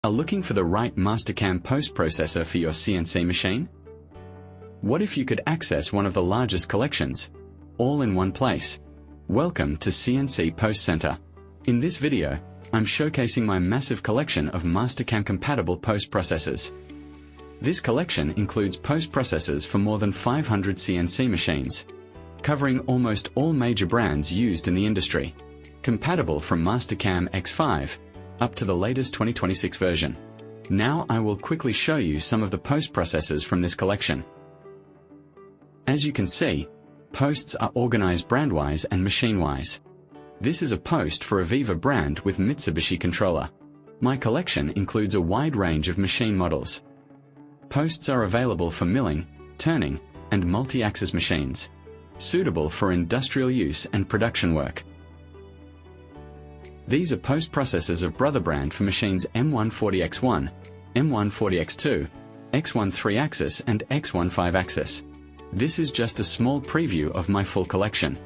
Are looking for the right Mastercam post-processor for your CNC machine? What if you could access one of the largest collections, all in one place? Welcome to CNC Post Center. In this video, I'm showcasing my massive collection of Mastercam-compatible post-processors. This collection includes post-processors for more than 500 CNC machines, covering almost all major brands used in the industry, compatible from Mastercam X5 up to the latest 2026 version. Now I will quickly show you some of the post-processors from this collection. As you can see, posts are organized brand-wise and machine-wise. This is a post for a Viva brand with Mitsubishi controller. My collection includes a wide range of machine models. Posts are available for milling, turning, and multi-axis machines, suitable for industrial use and production work. These are post-processors of Brother brand for machines M140X1, M140X2, X1 3-axis and X1 5-axis. This is just a small preview of my full collection.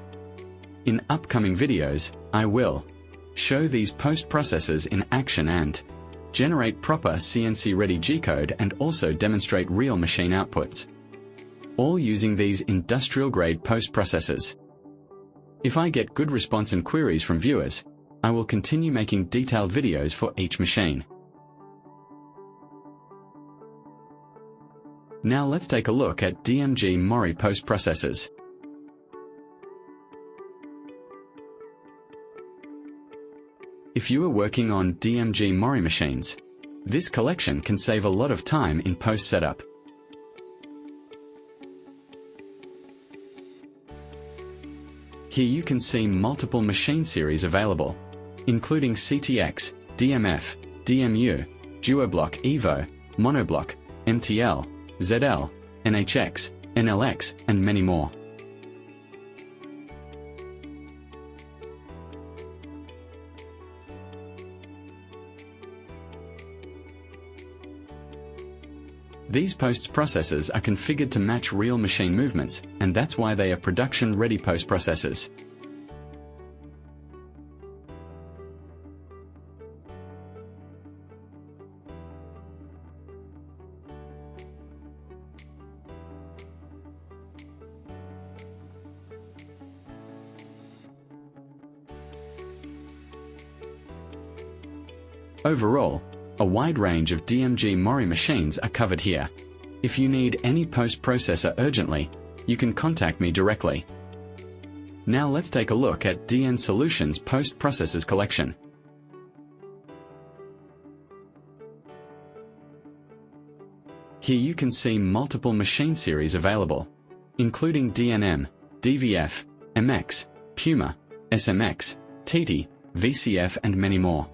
In upcoming videos, I will show these post-processors in action and generate proper CNC-ready G-code and also demonstrate real machine outputs, all using these industrial-grade post-processors. If I get good response and queries from viewers, I will continue making detailed videos for each machine. Now let's take a look at DMG MORI post-processors. If you are working on DMG MORI machines, this collection can save a lot of time in post setup. Here you can see multiple machine series available, including CTX, DMF, DMU, Duoblock Evo, Monoblock, MTL, ZL, NHX, NLX, and many more. These post-processors are configured to match real machine movements, and that's why they are production-ready post-processors. Overall, a wide range of DMG MORI machines are covered here. If you need any post-processor urgently, you can contact me directly. Now let's take a look at DN Solutions post-processors collection. Here you can see multiple machine series available, including DNM, DVF, MX, Puma, SMX, TT, VCF and many more.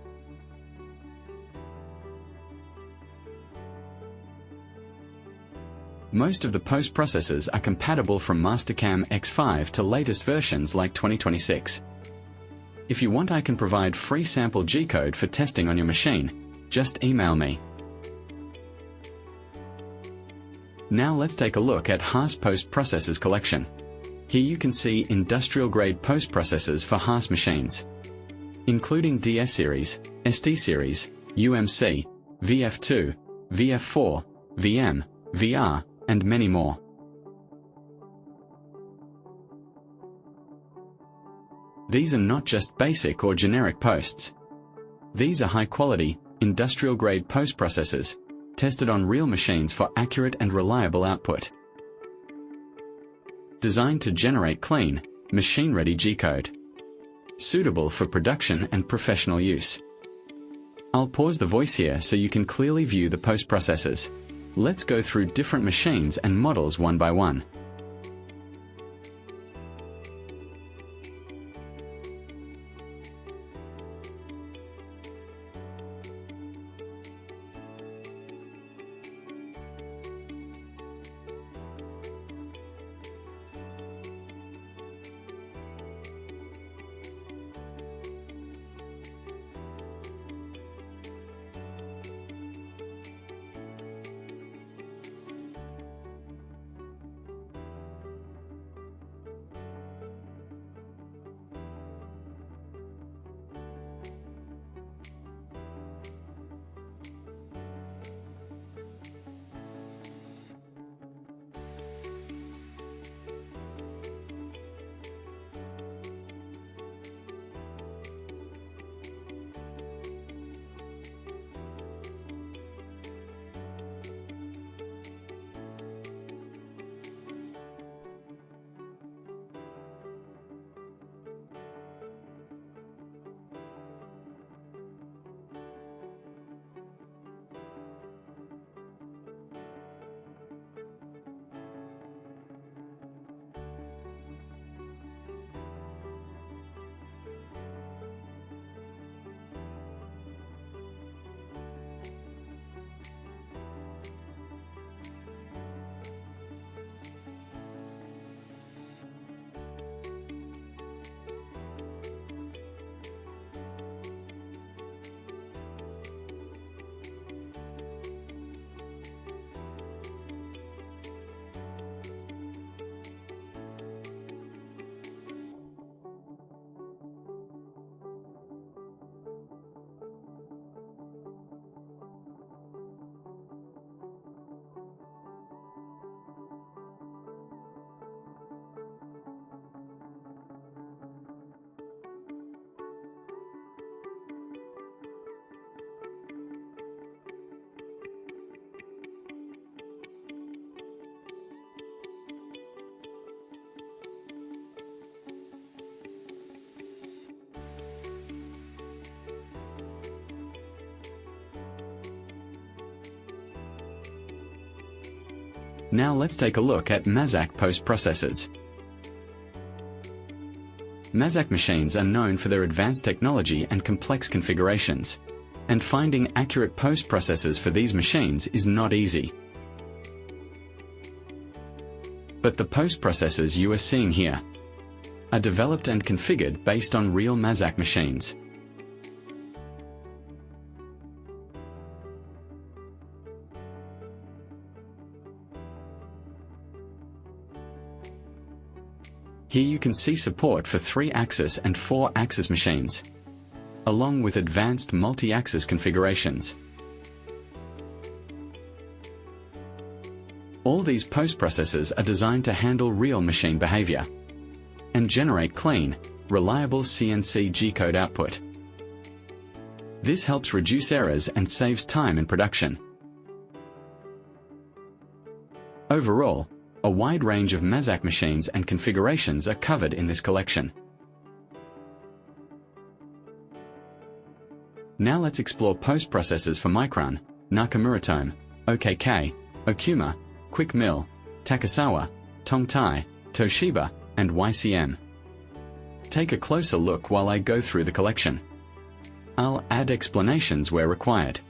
Most of the post-processors are compatible from Mastercam X5 to latest versions like 2026. If you want, I can provide free sample G-code for testing on your machine. Just email me. Now let's take a look at Haas post-processors collection. Here you can see industrial-grade post-processors for Haas machines, including DS series, ST series, UMC, VF2, VF4, VM, VR, and many more. These are not just basic or generic posts. These are high-quality, industrial-grade post-processors, tested on real machines for accurate and reliable output. Designed to generate clean, machine-ready G-code, suitable for production and professional use. I'll pause the voice here so you can clearly view the post-processors. Let's go through different machines and models one by one. Now let's take a look at Mazak post-processors. Mazak machines are known for their advanced technology and complex configurations, and finding accurate post-processors for these machines is not easy. But the post-processors you are seeing here are developed and configured based on real Mazak machines. Here you can see support for 3-axis and 4-axis machines, along with advanced multi-axis configurations. All these post-processors are designed to handle real machine behavior and generate clean, reliable CNC G-code output. This helps reduce errors and saves time in production. Overall, a wide range of Mazak machines and configurations are covered in this collection. Now let's explore post-processors for Micron, Nakamura, OKK, Okuma, Quick Mill, Takisawa, Tongtai, Toshiba, and YCM. Take a closer look while I go through the collection. I'll add explanations where required.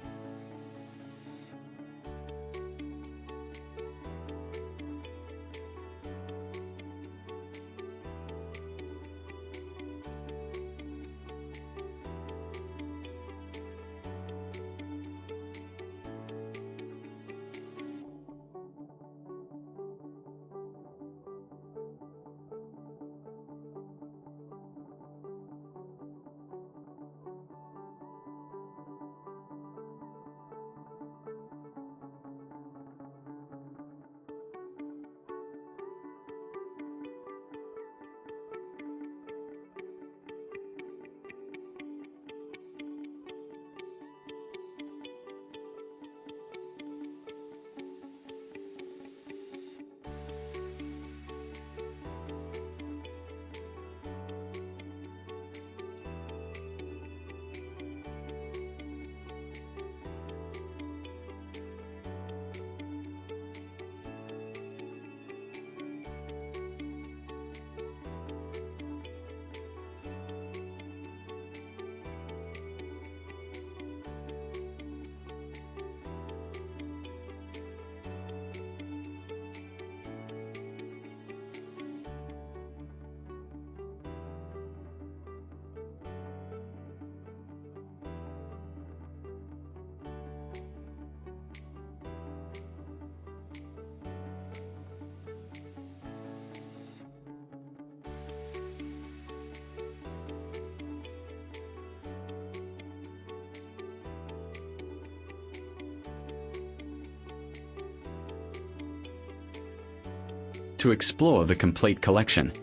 To explore the complete collection,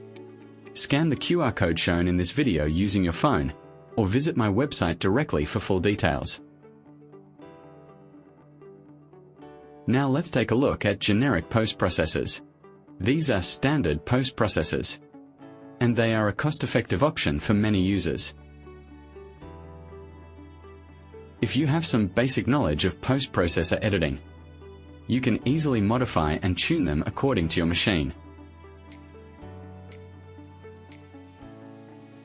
scan the QR code shown in this video using your phone, or visit my website directly for full details. Now let's take a look at generic post-processors. These are standard post-processors, and they are a cost-effective option for many users. If you have some basic knowledge of post-processor editing, you can easily modify and tune them according to your machine.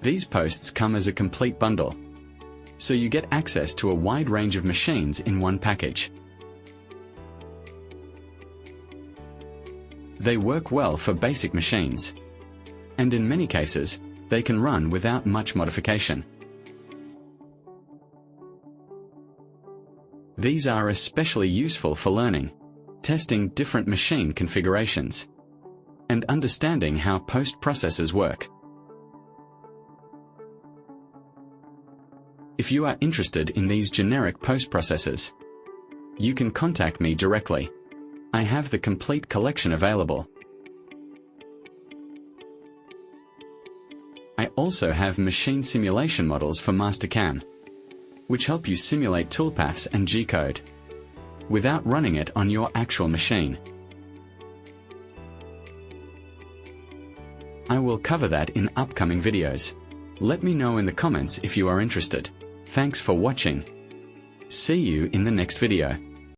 These posts come as a complete bundle, so you get access to a wide range of machines in one package. They work well for basic machines, and in many cases, they can run without much modification. These are especially useful for learning, testing different machine configurations, and understanding how post-processors work. If you are interested in these generic post-processors, you can contact me directly. I have the complete collection available. I also have machine simulation models for Mastercam, which help you simulate toolpaths and G-code without running it on your actual machine. I will cover that in upcoming videos. Let me know in the comments if you are interested. Thanks for watching. See you in the next video.